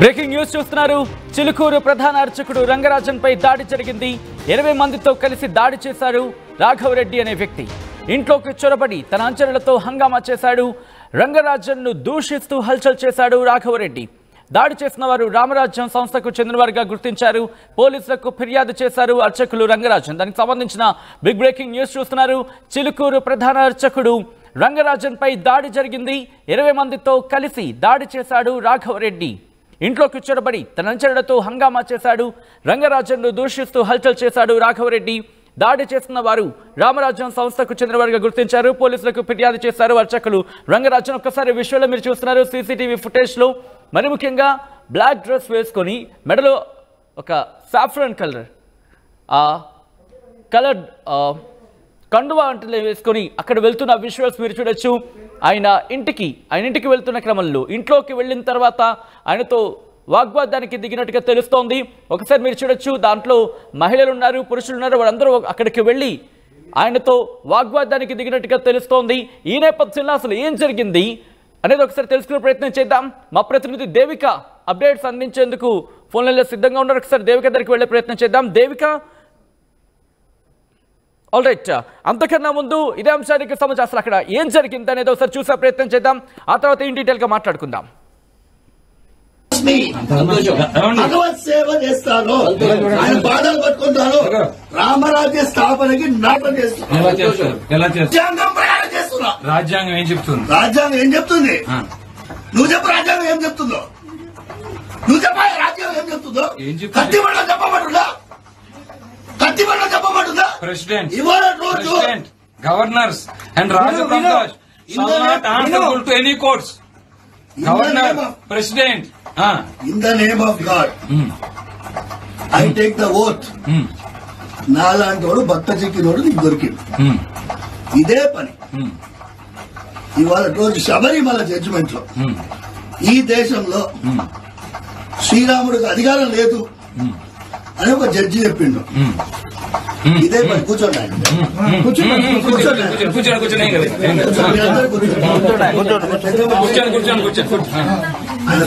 Breaking news చూస్తున్నారు. చిలుకూరు ప్రధాన అర్చకుడు రంగరాజన్పై దాడి జరిగింది. 20 మందితో కలిసి దాడి చేశారు రాఘవరెడ్డి అనే వ్యక్తి. ఇంట్లోకి చొరబడి తన అంచనలతో హంగామా చేశాడు. రంగరాజన్ను దూషిస్తూ హల్చల్ చేశాడు రాఘవరెడ్డి. దాడి చేసిన వారు రామరాజ్యం సంస్థకు చెందినవారుగా గుర్తించారు. పోలీసులకు ఫిర్యాదు చేశారు అర్చకులు రంగరాజన్. దానికి సంబంధించిన బిగ్ బ్రేకింగ్ న్యూస్ చూస్తున్నారు. చిలుకూరు ప్రధాన అర్చకుడు రంగరాజన్పై దాడి జరిగింది. 20 మందితో కలిసి దాడి చేశాడు రాఘవరెడ్డి. ఇంట్లోకి చొరబడి తన అంచనలతో హంగామా చేశాడు. రంగరాజన్ను దూషిస్తూ హల్చల్ చేశాడు రాఘవరెడ్డి. దాడి చేస్తున్న వారు రామరాజ్యం సంస్థకు చెందినవారుగా గుర్తించారు. పోలీసులకు ఫిర్యాదు చేశారు అర్చకులు రంగరాజన్. ఒక్కసారి విషయంలో మీరు చూస్తున్నారు సీసీటీవీ ఫుటేజ్లో. మరి ముఖ్యంగా బ్లాక్ డ్రెస్ వేసుకొని మెడలో ఒక సాఫ్రాన్ కలర్ కండువా అంటే వేసుకొని అక్కడ వెళ్తున్న విజువల్స్ మీరు చూడొచ్చు. ఆయన ఇంటికి వెళ్తున్న క్రమంలో ఇంట్లోకి వెళ్ళిన తర్వాత ఆయనతో వాగ్వాదానికి దిగినట్టుగా తెలుస్తోంది. ఒకసారి మీరు చూడొచ్చు, దాంట్లో మహిళలు ఉన్నారు, పురుషులు ఉన్నారు. వాళ్ళందరూ అక్కడికి వెళ్ళి ఆయనతో వాగ్వాదానికి దిగినట్టుగా తెలుస్తోంది. ఈ నేపథ్యంలో అసలు ఏం జరిగింది అనేది ఒకసారి తెలుసుకునే ప్రయత్నం చేద్దాం. మా ప్రతినిధి దేవిక అప్డేట్స్ అందించేందుకు ఫోన్ లైన్లో సిద్ధంగా ఉన్నారు. ఒకసారి దేవిక దగ్గరికి వెళ్ళే ప్రయత్నం చేద్దాం. Devika, all right. అంతకన్నా ముందు ఇదే అంశానికి సంబంధించి అసలు అక్కడ ఏం జరిగింది అనేది ఒకసారి చూసే ప్రయత్నం చేద్దాం. ఆ తర్వాత ఇన్ డీటెయిల్గా మాట్లాడుకుందాం. భగవత్ సేవ చేస్తాను, ఆయన బాధలు పట్టుకుంటాను, రామరాజ్య స్థాపనకి నాటం చేస్తున్నాను, ప్రయాణం చేస్తున్నా. రాజ్యాంగం ఏం చెప్తుంది? రాజ్యాంగం ఏం చెప్తుంది? నువ్వు చెప్పు. రాజ్యాంగం ఏం చెప్తుందో నువ్వు చెప్పాలి. రాజ్యాంగం ఏం చెప్తుందో కత్తిబండ చెప్పబడుందా? కత్తిబండ చెప్పబడుందా? ప్రెసిడెంట్, ఇవాళ రోజు governors and Rajaprasad shall not answerable to any courts. Governor, President. In the name of God, I take the oath. నాలాంటోడు భక్త చిక్కినోడు నీకు దొరికింది. ఇదే పని ఇవాళ రోజు శబరిమల జడ్జిమెంట్ లో ఈ దేశంలో శ్రీరాముడికి అధికారం లేదు అని ఒక జడ్జి చెప్పిండు. ఇదే పని. కూర్చోండి ఆయన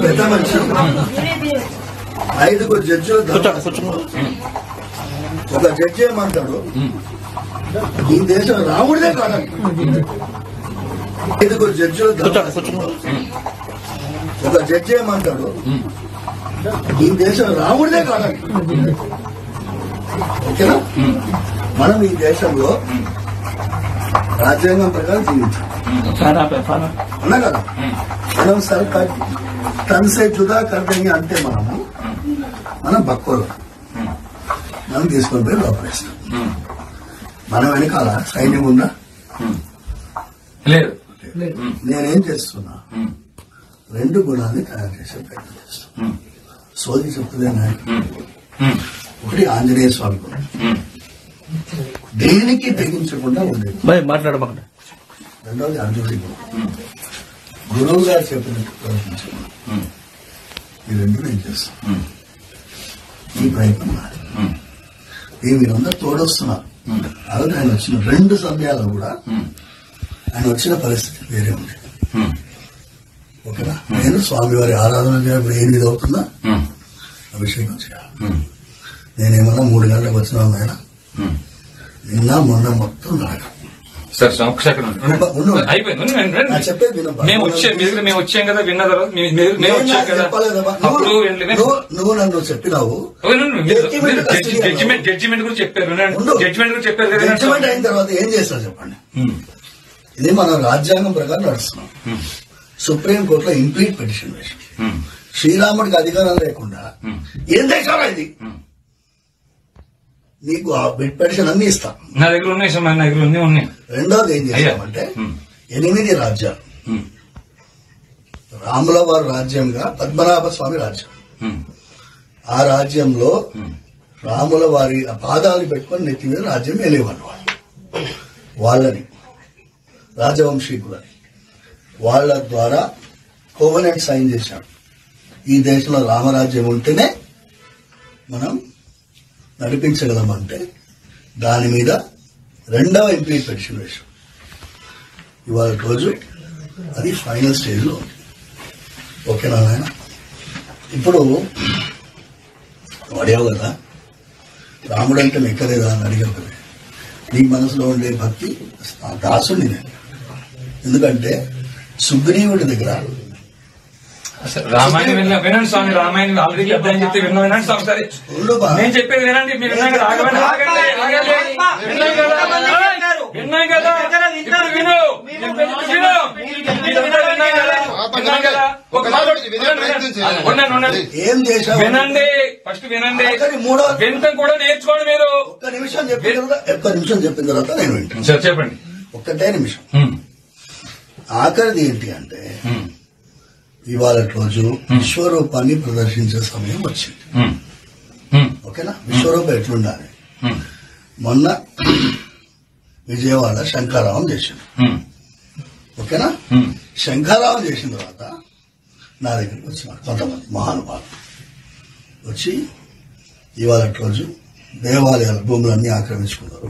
పెద్ద మనిషి. 5 జడ్జిలు. ఒక జడ్జి ఏమంటాడు, ఈ దేశం రాముడిదే కాదండి. 5 జడ్జిలు. ఒక జడ్జి ఏమంటాడు, ఈ దేశం రాముడిదే కాదండి. ఓకేనా? మనం ఈ దేశంలో రాజ్యాంగం ప్రకారం జీవించాం అన్నా కదా. మనం సర్కార్ తనసే జుదా కర్దంగా అంటే మనం బక్కోలు మనం తీసుకొని పోయి లోపలేస్తాం. మనం వెనకాల సైన్యం ఉందా? లేదు. నేనేం చేస్తున్నా, 2 గుణాన్ని తయారు చేసే ప్రయత్నం చేస్తాను. సోది చెప్తుందేనా? ఒకటి ఆంజనేయ స్వామి గుణం, దేనికి తెగించకుండా ఉండేది. మాట్లాడమండి. రెండవది అర్జునుడి గుణం, గురువు గారు చెప్పినట్టు ప్రవర్తించడం. ఈ 2 నేను చేస్తాను. ఈ ప్రయత్నం నాది. మీరందరూ తోడొస్తున్నారు. అలాగే ఆయన వచ్చిన 2 సమయాల్లో కూడా ఆయన వచ్చిన పరిస్థితి వేరే ఉంది. ఓకేనా? నేను స్వామివారి ఆరాధన చేయడం 8 అవుతుందా అభిషేకం చేయాలి. నేనేమన్నా 3 గంటలకు వచ్చిన ఆయన నిన్న మొన్న మొత్తం నాటకం. సార్ అయిపోయింది. మేము వచ్చాం కదా, విన్న తర్వాత నువ్వు నన్ను చెప్పినావు. జడ్జిమెంట్ గురించి చెప్పారు. జడ్జిమెంట్ అయిన తర్వాత ఏం చేస్తారు చెప్పండి. ఇది మనం రాజ్యాంగం ప్రకారం నడుస్తున్నాం. సుప్రీంకోర్టులో ఇంప్లీట్ పిటిషన్ వేసి శ్రీరాముడికి అధికారం లేకుండా ఏం దేశం ఇది? నీకు ఆ పిటిషన్ అన్ని ఇస్తాం. నా దగ్గర ఉన్నాయి సార్, నా దగ్గర ఉన్నాయి. రెండోది ఏం చేస్తామంటే 8 రాజ్యాలు. రాముల వారి రాజ్యంగా పద్మనాభ స్వామి రాజ్యం. ఆ రాజ్యంలో రాముల వారి పాదాలు పెట్టుకొని నెత్తి మీద రాజ్యం వెళ్ళేవాళ్ళు. వాళ్ళని రాజవంశీకులని వాళ్ళ ద్వారా కోవెనెంట్ సైన్ చేశాం. ఈ దేశంలో రామరాజ్యం ఉంటేనే మనం నడిపించగలమంటే దాని మీద 2వ ఇంప్లీట్ పిటిషన్ వేశాం. ఇవాళ రోజు అది ఫైనల్ స్టేజ్ లో ఉంది. ఓకేనా నాయన? ఇప్పుడు అడిగావు కదా, రాముడు అంటే లెక్కలేదా అని అడిగావు కదా. నీ మనసులో ఉండే భక్తి దాసుని నేను. ఎందుకంటే సుగ్రీవుడి దగ్గర రామాయణం వినండి స్వామి, రామాయణం ఆల్రెడీ అర్థం చెప్తే వినండి స్వామి. సరే నేను చెప్పేది వినండి, మీరు విన్నాం కదా. విన్నాం కదా, ఇప్పుడు విను. ఏం చేశావు వినండి, ఫస్ట్ వినండి. వింటం కూడా నేర్చుకోండి మీరు. ఒక్క నిమిషం చెప్పిన తర్వాత నేను వింటాను. చెప్పండి. ఒక్కటే నిమిషం. ఆఖరిది ఏంటి అంటే, ఇవాళ రోజు విశ్వరూపాన్ని ప్రదర్శించే సమయం వచ్చింది. ఓకేనా? విశ్వరూపం ఎట్లుండాలి? మొన్న విజయవాడ శంఖారావం చేసింది. ఓకేనా? శంఖారావం చేసిన తర్వాత నా దగ్గరికి వచ్చినారు కొంతమంది మహానుభావులు. వచ్చి ఇవాళ రోజు దేవాలయాల భూములన్నీ ఆక్రమించుకున్నారు.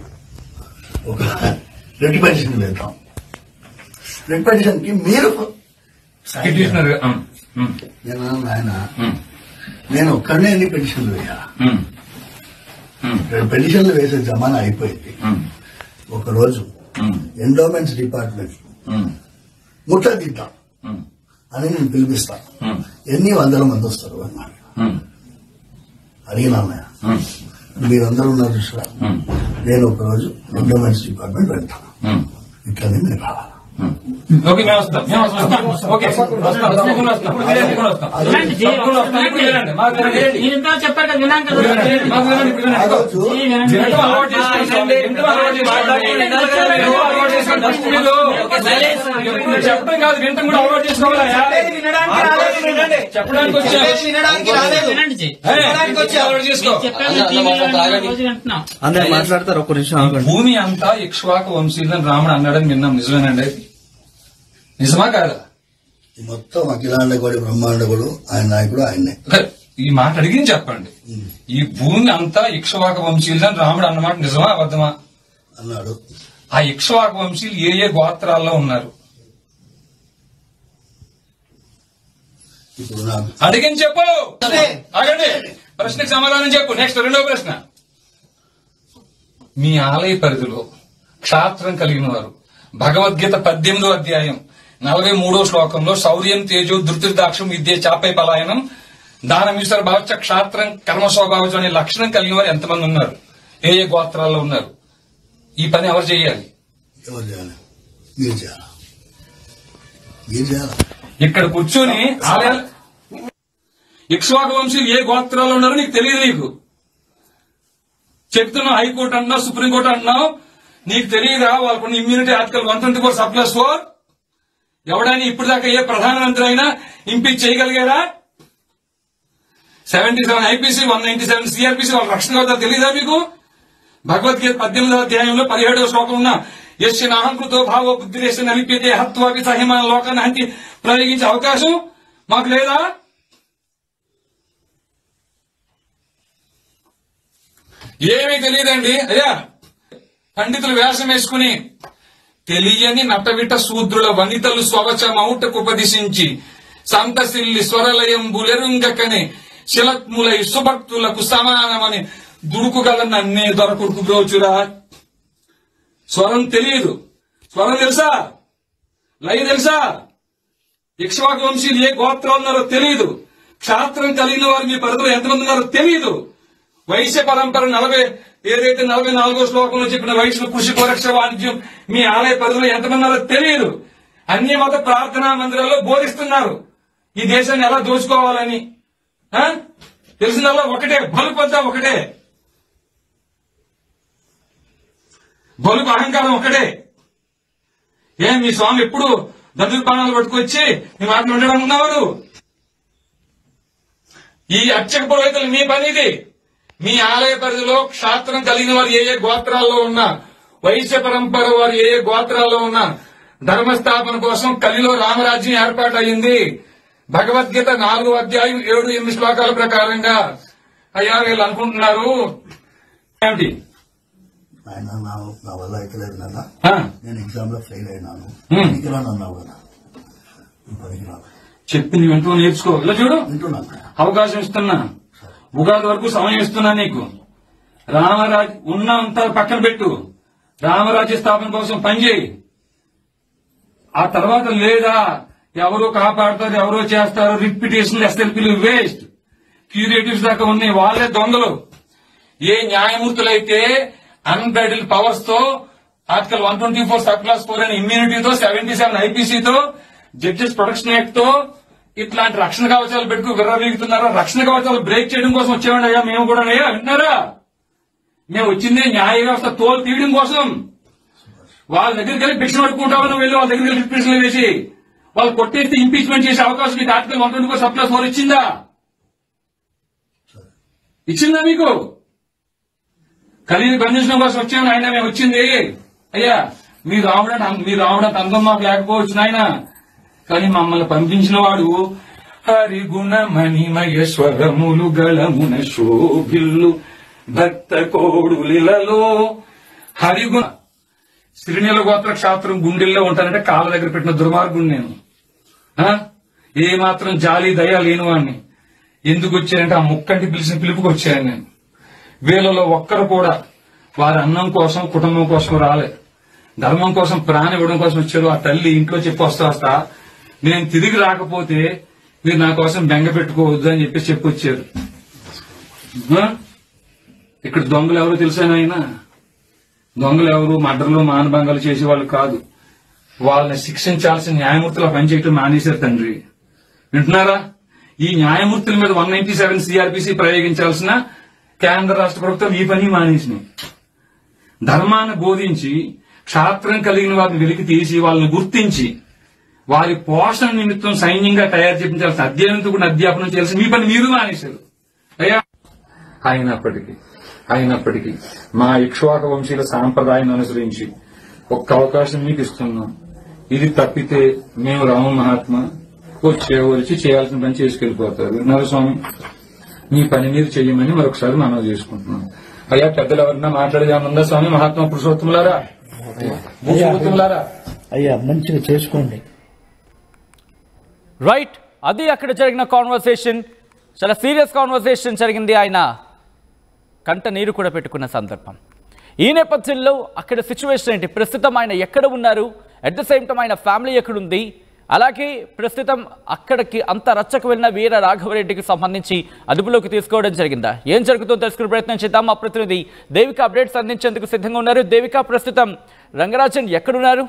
ఒక రెడ్ పెటిషన్ వేద్దాం. రెడ్ పెటిషన్ కి మీరు ఆయన నేను ఒక్కడనే ఎన్ని పెటిషన్లు వేయాలా? పెటిషన్లు వేసే జమానా అయిపోయింది. ఒకరోజు ఎండోమెంట్స్ డిపార్ట్మెంట్ ముట్టదిద్దాం అని నేను పిలిపిస్తాను. ఎన్ని వందల మంది వస్తారు అన్నాడు. అడిగినా మీరందరూ ఉన్నారు చూసారా, నేను ఒకరోజు ఎండోమెంట్స్ డిపార్ట్మెంట్ వెళ్తాను, ఇట్లనే మీరు రావాలి. ఓకే, మేము వస్తాం. చెప్పారు కదా, చెప్పడం కాదు, వింటం కూడా అలవాటు చేసుకోవాలి. చెప్పడానికి అందరూ మాట్లాడతారు. ఒక్క నిమిషం. భూమి అంతా ఇక్ష్వాక వంశీయులని రాముడు అన్నాడని విన్నాం. నిజమేనండి? నిజమా కాదా? మొత్తం అఖిలాండగోడి బ్రహ్మాండగుడు ఆయన నాయకుడు ఆయన్నే. ఈ మాట అడిగింది చెప్పండి. ఈ భూమి అంతా ఇక్ష్వాక వంశీయులని రాముడు అన్నమాట నిజమా అబద్ధమా? అన్నాడు. ఆ ఇక్ష్వాక వంశీయులు ఏ గోత్రాల్లో ఉన్నారు? ఇప్పుడు నాకు అడిగింది చెప్పు. అడగండి, ప్రశ్నకు సమాధానం చెప్పు. నెక్స్ట్ రెండో ప్రశ్న. మీ ఆలయ పరిధిలో క్షాత్రం కలిగిన వారు భగవద్గీత 18వ అధ్యాయం 43వ శ్లోకంలో శౌర్యం తేజో ధృతిర్దాక్షం విద్య చాపై పలాయనం దానమీశ్వర భావచ క్షాత్రం కర్మస్వభావం అనే లక్షణం కలిగిన వారు ఎంతమంది ఉన్నారు? ఏ గోత్రాల్లో ఉన్నారు? ఈ పని ఎవరు చేయాలి? ఎవరు చేయాలి? మీరు చేయాలి. మీరు చేయాలి. ఇక్కడ కూర్చొని ఆలయాలు ఇక్ష్వాకు వంశీయులు ఏ గోత్రాల్లో ఉన్నారో నీకు తెలియదు. నీకు చెప్తున్నావు, హైకోర్టు అంటున్నావు, సుప్రీంకోర్టు అంటున్నావు, నీకు తెలియదా? వాళ్ళకున్న ఇమ్యూనిటీ ఆర్టికల్ 124(4) ఎవడైనా ఇప్పటిదాకా ఏ ప్రధానమంత్రి అయినా ఇంపీచ్ చేయగలిగారా? 77 ఐపీసీ 197 సిఆర్పీసీ వాళ్ళ రక్షణ అవుతా తెలియదా మీకు? భగవద్గీత 18వ అధ్యాయంలో 17వ శ్లోకం ఉన్న యస్య నాహంకృతో భావో బుద్ధిరేశ నలిప్యతే హత్వాపి సహిమాన లోకాన్ని హంతి ప్రయోగించే అవకాశం మాకు లేదా? ఏమీ తెలియదండి. అయ్యా, పండితులు వేషం వేసుకుని తెలియని నట్టవిట శూద్రుల వనితలు స్వవచమౌటకు ఉపదేశించి సంతసిల్లి స్వరలయం బులెరుంగకని శిలత్ములై సుభక్తులకు సమానమని దుడుకుగల నన్నే దొరకుడుకు బ్రోచురా. స్వరం తెలియదు. స్వరం తెలుసా? లయ తెలుసా? ఇక్ష్వాకు వంశీయులు ఏ గోత్రం ఉన్నారో తెలియదు. క్షాత్రం కలిగిన వారు మీ పరిధిలో ఎంతమంది ఉన్నారో తెలియదు. వైశ్య పరంపర 44వ శ్లోకంలో చెప్పిన వైశ్యుల కృషి కోరక్ష వాణిజ్యం మీ ఆలయ పరిధిలో ఎంతమంది ఉన్నారో తెలియదు. అన్ని మత ప్రార్థనా మందిరాల్లో బోధిస్తున్నారు ఈ దేశాన్ని ఎలా దోచుకోవాలని. తెలిసిందల్లా ఒకటే, బలుపంతా ఒకటే, బలుపు అహంకారం ఒకటే. మీ స్వామి ఎప్పుడు దళిత పానాలు పట్టుకొచ్చి మీ మాటలు ఉండడం? ఈ అర్చక పురోహితులు మీ పని ఇది. మీ ఆలయ పరిధిలో క్షాత్రం కలిగిన వారు ఏ గోత్రాల్లో ఉన్నా, వైశ్య పరంపర వారు ఏ గోత్రాల్లో ఉన్నా ధర్మస్థాపన కోసం కలిలో రామరాజ్యం ఏర్పాటు అయింది. భగవద్గీత 4వ అధ్యాయం 7-8 శ్లోకాల ప్రకారంగా. అయ్యా, వీళ్ళు అనుకుంటున్నారు ఏమిటి? ఆయన నా వల్ల అయితే లేదు నాన్న, నేను ఎగ్జామ్ లో ఫెయిల్ అయినాను, అన్నావు కదా, చెప్పింది వింటూ నేర్చుకో. ఇలా చూడు, వింటున్నాను. అవకాశం ఇస్తున్నా, ఉగాది వరకు సమయం ఇస్తున్నా నీకు. రామరాజ్ ఉన్నంత పక్కన పెట్టు, రామరాజ్య స్థాపన కోసం పనిచేయి. ఆ తర్వాత లేదా ఎవరో కాపాడతారు, ఎవరో చేస్తారు, రిపిటేషన్ ఎస్ఎల్పీలు వేస్ట్, క్యూరేటివ్స్ దాకా ఉన్నాయి, వాళ్ళే దొంగలు. ఏ న్యాయమూర్తులైతే అన్బ్రైడల్ పవర్స్ తో ఆర్టికల్ 124 సబ్ క్లాస్ 4 అనే ఇమ్యూనిటీతో 77 ఐపీసీతో జడ్జెస్ ప్రొటెక్షన్ యాక్ట్ తో ఇట్లాంటి రక్షణ కవచాలు పెట్టుకు విర్రవీగుతున్నారా? రక్షణ కవచాలు బ్రేక్ చేయడం కోసం వచ్చేవాడి అయ్యా మేము కూడా. వింటున్నారా? మేము వచ్చింది న్యాయ వ్యవస్థ తోలు తీయడం కోసం. వాళ్ళ దగ్గరికి వెళ్ళి భిక్ష పట్టుకుంటామని వెళ్ళి వాళ్ళ దగ్గరికి వెళ్ళి రిప్రెషన్ వేసి వాళ్ళు కొట్టేస్తే ఇంపీచ్మెంట్ చేసే అవకాశం మీకు ఆర్టికల్ 124 సబ్ క్లాస్ 4 ఇచ్చిందా? ఇచ్చిందా మీకు? ఖరీదు బంధించడం కోసం వచ్చామని ఆయన మేము వచ్చింది. అయ్యా మీరు రావడానికి అందం మాకు లేకపోవచ్చు నాయన, కానీ మమ్మల్ని పంపించిన వాడు హరిగుణ మణిమయేశ్వరములు గళమున శోభిల్లు భక్త కోడులిలలో హరిగుణ శ్రీనీల గోత్ర క్షాత్రం గుండెల్లో ఉంటానంటే కాళ్ళ దగ్గర పెట్టిన దుర్మార్గుడు నేను. ఏ మాత్రం జాలి దయ లేని వాడిని. ఎందుకు వచ్చానంటే ఆ ముక్కంటి పిలిచిన పిలుపుకి వచ్చాను నేను. వీళ్ళలో ఒక్కరు కూడా వారి అన్నం కోసం కుటుంబం కోసం రాలే, ధర్మం కోసం ప్రాణం ఇవ్వడం కోసం వచ్చారు. ఆ తల్లి ఇంట్లో చెప్పి వస్తా నేను తిరిగి రాకపోతే మీరు నా కోసం బెంగ పెట్టుకోవద్దు అని చెప్పి వచ్చారు. ఇక్కడ దొంగలు ఎవరు తెలుసాను ఆయన? దొంగలు ఎవరు మర్డర్లు మానభంగాలు చేసేవాళ్ళు కాదు. వాళ్ళని శిక్షించాల్సిన న్యాయమూర్తులు పనిచేయటం మానేశారు తండ్రి. వింటున్నారా? ఈ న్యాయమూర్తుల మీద 197 సిఆర్పిసి ప్రయోగించాల్సిన కేంద్ర రాష్ట్ర ప్రభుత్వం ఈ పని మానేసినాయి. ధర్మాన్ని బోధించి క్షాత్రం కలిగిన వారిని వెలికి తీసి వాళ్ళని గుర్తించి వారి పోషణ నిమిత్తం సైన్యంగా తయారు చేయించాల్సిన అధ్యయనంతో కూడా అధ్యాపనం చేయాల్సిన మీ పని మీరు మానేశారు అయ్యా. అయినప్పటికీ మా ఇక్ష్వాక వంశీయుల సాంప్రదాయాన్ని అనుసరించి ఒక్క అవకాశం మీకు ఇస్తున్నాం. ఇది తప్పితే మేము రామ మహాత్మా వచ్చి చేయాల్సిన పని చేసుకెళ్లిపోతారు. విన్నారు స్వామి? మీ పని మీరు చెయ్యమని మరొకసారి మనం చేసుకుంటున్నాం. అయ్యా పెద్దలు ఎవరన్నా మాట్లాడేదామన్నా స్వామి? మహాత్మా పురుషోత్తములారా, అయ్యా మంచిగా చేసుకోండి. రైట్, అది అక్కడ జరిగిన కాన్వర్సేషన్. చాలా సీరియస్ కాన్వర్సేషన్ జరిగింది. ఆయన కంట నీరు కూడా పెట్టుకున్న సందర్భం. ఈ నేపథ్యంలో అక్కడ సిచ్యువేషన్ ఏంటి, ప్రస్తుతం ఆయన ఎక్కడ ఉన్నారు, అట్ ద సేమ్ టైం ఆయన ఫ్యామిలీ ఎక్కడుంది, అలాగే ప్రస్తుతం అక్కడికి అంత రచ్చకు వెళ్ళిన వీర రాఘవరెడ్డికి సంబంధించి అదుపులోకి తీసుకోవడం జరిగిందా, ఏం జరుగుతుందో తెలుసుకునే ప్రయత్నం చేద్దాం. మా ప్రతినిధి దేవిక అప్డేట్స్ అందించేందుకు సిద్ధంగా ఉన్నారు. దేవిక, ప్రస్తుతం రంగరాజన్ ఎక్కడున్నారు?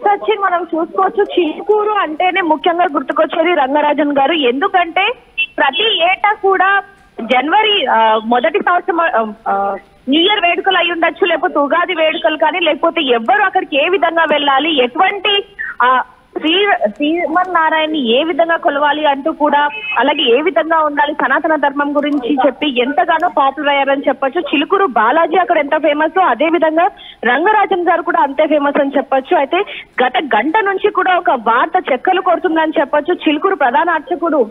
సచిన్, మనం చూసుకోవచ్చు చిలుకూరు అంటేనే ముఖ్యంగా గుర్తుకొచ్చేది రంగరాజన్ గారు. ఎందుకంటే ప్రతి ఏటా కూడా జనవరి మొదటి సంవత్సరం న్యూ ఇయర్ వేడుకలు అయి ఉండొచ్చు, లేకపోతే ఉగాది వేడుకలు కానీ, లేకపోతే ఎవ్వరు అక్కడికి ఏ విధంగా వెళ్ళాలి, ఎటువంటి శ్రీమన్నారాయణని ఏ విధంగా కొలవాలి అంటూ కూడా, అలాగే ఏ విధంగా ఉండాలి సనాతన ధర్మం గురించి చెప్పి ఎంతగానో పాపులర్ అయ్యారని చెప్పొచ్చు. చిలుకూరు బాలాజీ అక్కడ ఎంత ఫేమస్, అదే విధంగా రంగరాజన్ గారు కూడా అంతే ఫేమస్ అని చెప్పొచ్చు. అయితే గత గంట నుంచి కూడా ఒక వార్త చెక్కలు కొడుతుందని చెప్పొచ్చు. చిలుకూరు ప్రధాన అర్చకుడు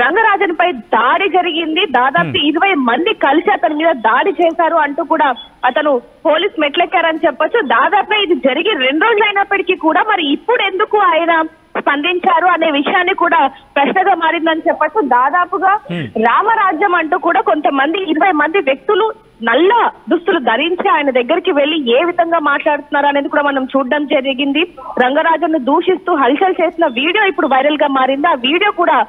రంగరాజన్ పై దాడి జరిగింది. దాదాపు 20 మంది కలిసి అతని మీద దాడి చేశారు అంటూ కూడా అతను పోలీస్ మెట్లెక్కారని చెప్పొచ్చు. దాదాపు ఇది జరిగి 2 రోజులు అయినప్పటికీ కూడా మరి ఇప్పుడు ఎందుకు ఆయన స్పందించారు అనే విషయాన్ని కూడా ప్రశ్నగా మారిందని చెప్పొచ్చు. దాదాపుగా రామరాజ్యం అంటూ కూడా కొంతమంది 20 మంది వ్యక్తులు నల్ల దుస్తులు ధరించి ఆయన దగ్గరికి వెళ్లి ఏ విధంగా మాట్లాడుతున్నారు అనేది కూడా మనం చూడడం జరిగింది. రంగరాజన్ ను దూషిస్తూ హల్చల్ చేసిన వీడియో ఇప్పుడు వైరల్ గా మారింది. ఆ వీడియో కూడా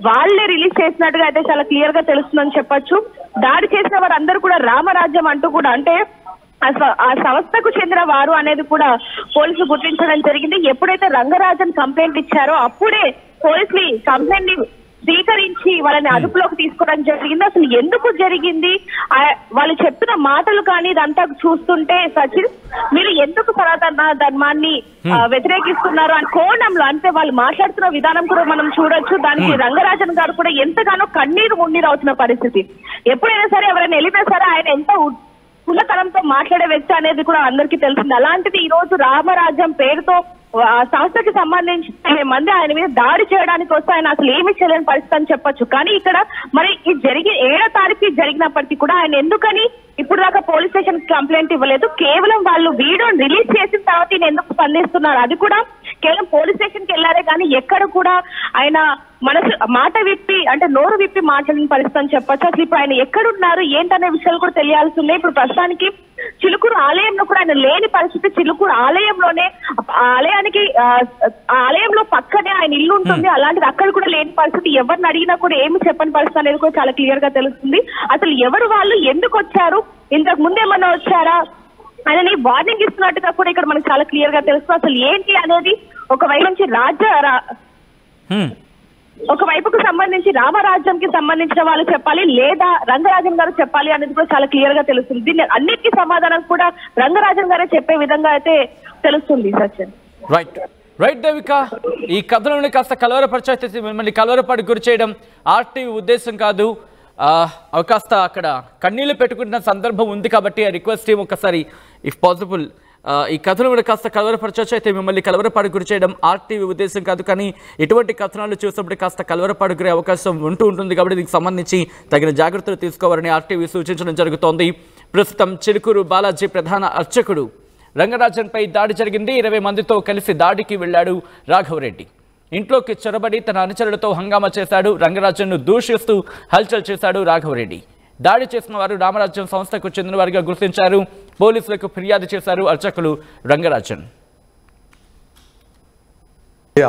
వాళ్లే రిలీజ్ చేసినట్టుగా అయితే చాలా క్లియర్ గా తెలుస్తుందని చెప్పొచ్చు. దాడి చేసిన వారందరూ కూడా రామరాజ్యం అంటూ కూడా, అంటే ఆ సంస్థకు చెందిన వారు అనేది కూడా పోలీసులు గుర్తించడం జరిగింది. ఎప్పుడైతే రంగరాజన్ కంప్లైంట్ ఇచ్చారో అప్పుడే పోలీసులు కంప్లైంట్ ని స్వీకరించి వాళ్ళని అదుపులోకి తీసుకోవడం జరిగింది. అసలు ఎందుకు జరిగింది, వాళ్ళు చెప్పిన మాటలు కానీ ఇదంతా చూస్తుంటే సచిన్, మీరు ఎందుకు సనాతన ధర్మాన్ని వ్యతిరేకిస్తున్నారు అని కోణంలో, అంటే వాళ్ళు మాట్లాడుతున్న విధానం కూడా మనం చూడొచ్చు. దానికి రంగరాజన్ గారు కూడా ఎంతగానో కన్నీరు మున్నీరు అవుతున్న పరిస్థితి. ఎప్పుడైనా సరే ఎవరైనా వెళ్ళినా సరే ఆయన ఎంత కులతనంతో మాట్లాడే వ్యక్తి అనేది కూడా అందరికీ తెలిసింది. అలాంటిది ఈ రోజు రామరాజ్యం పేరుతో సంస్థకి సంబంధించి 20 మంది ఆయన మీద దాడి చేయడానికి వస్తే ఆయన అసలు ఏమి చేయలేని పరిస్థితి అని చెప్పొచ్చు. కానీ ఇక్కడ మరి ఇది 7వ తారీఖు జరిగినప్పటికీ కూడా ఆయన ఎందుకని ఇప్పుడు దాకా పోలీస్ స్టేషన్ కంప్లైంట్ ఇవ్వలేదు? కేవలం వాళ్ళు వీడియోని రిలీజ్ చేసిన తర్వాత ఈయన ఎందుకు స్పందిస్తున్నారు? అది కూడా కేవలం పోలీస్ స్టేషన్ కి వెళ్లారే కానీ ఎక్కడ కూడా ఆయన మనసు మాట విప్పి అంటే నోరు విప్పి మాట్లాడిన పరిస్థితి అని చెప్పొచ్చు. అసలు ఇప్పుడు ఆయన ఎక్కడున్నారు ఏంటనే విషయాలు కూడా తెలియాల్సి ఉన్నాయి. ఇప్పుడు ప్రస్తుతానికి చిలుకూరు ఆలయంలో కూడా ఆయన లేని పరిస్థితి. చిలుకూరు ఆలయంలోనే ఆలయానికి ఆలయంలో పక్కనే ఆయన ఇల్లు ఉంటుంది. అలాంటిది అక్కడ కూడా లేని పరిస్థితి. ఎవరిని అడిగినా కూడా ఏమి చెప్పని పరిస్థితి అనేది కూడా చాలా క్లియర్ గా తెలుస్తుంది. అసలు ఎవరు వాళ్ళు, ఎందుకు వచ్చారు, ఇంతకు ముందు ఏమన్నా వచ్చారా ఆయనని వార్నింగ్ ఇస్తున్నట్టుగా కూడా ఇక్కడ మనకు చాలా క్లియర్ గా తెలుస్తుంది. అసలు ఏంటి అనేది ఒకవైపు నుంచి ఒకవైపుకు సంబంధించి రామరాజ్యంకి సంబంధించిన వాళ్ళు చెప్పాలి, లేదా రంగరాజన్ గారు చెప్పాలి అనేది కూడా చాలా క్లియర్ గా తెలుస్తుంది. దీన్ని అన్నిటికీ సమాధానం కూడా రంగరాజన్ గారే చెప్పే విధంగా అయితే తెలుస్తుంది. సచిన్ రైట్ దేవిక, ఈ కథలను కాస్త కలవరపరిచే మిమ్మల్ని కలవరపడి గురి చేయడం ఆర్టీవీ ఉద్దేశం కాదు. కాస్త అక్కడ కన్నీళ్లు పెట్టుకుంటున్న సందర్భం ఉంది కాబట్టి ఆ రిక్వెస్ట్ టీం ఒకసారి ఇఫ్ పాసిబుల్ ఈ కథను కూడా కాస్త కలవరపరచవచ్చు. అయితే మిమ్మల్ని కలవరపాటు గురి చేయడం ఆర్టీవీ ఉద్దేశం కాదు, కానీ ఇటువంటి కథనాలు చూసినప్పుడు కాస్త కలవరపాటు గురే అవకాశం ఉంటుంది కాబట్టి దీనికి సంబంధించి తగిన జాగ్రత్తలు తీసుకోవాలని ఆర్టీవీ సూచించడం జరుగుతోంది. ప్రస్తుతం చిలుకూరు బాలాజీ ప్రధాన అర్చకుడు రంగరాజన్పై దాడి జరిగింది. 20 మందితో కలిసి దాడికి వెళ్లాడు రాఘవరెడ్డి. ఇంట్లోకి చొరబడి తన అనుచరులతో హంగామా చేశాడు. రంగరాజన్ను దూషిస్తూ హల్చల్ చేశాడు రాఘవరెడ్డి. దాడి చేసిన వారు రామరాజ్యం సంస్థకు చెందిన వారిగా గుర్తించారు. పోలీసులకు ఫిర్యాదు చేశారు అర్చకులు రంగరాజన్.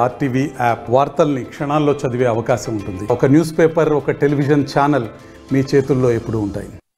ఆర్టీవీ యాప్ వార్తల్ని క్షణాల్లో చదివే అవకాశం ఉంటుంది. ఒక న్యూస్ పేపర్, ఒక టెలివిజన్ ఛానల్ మీ చేతుల్లో ఎప్పుడూ ఉంటాయి.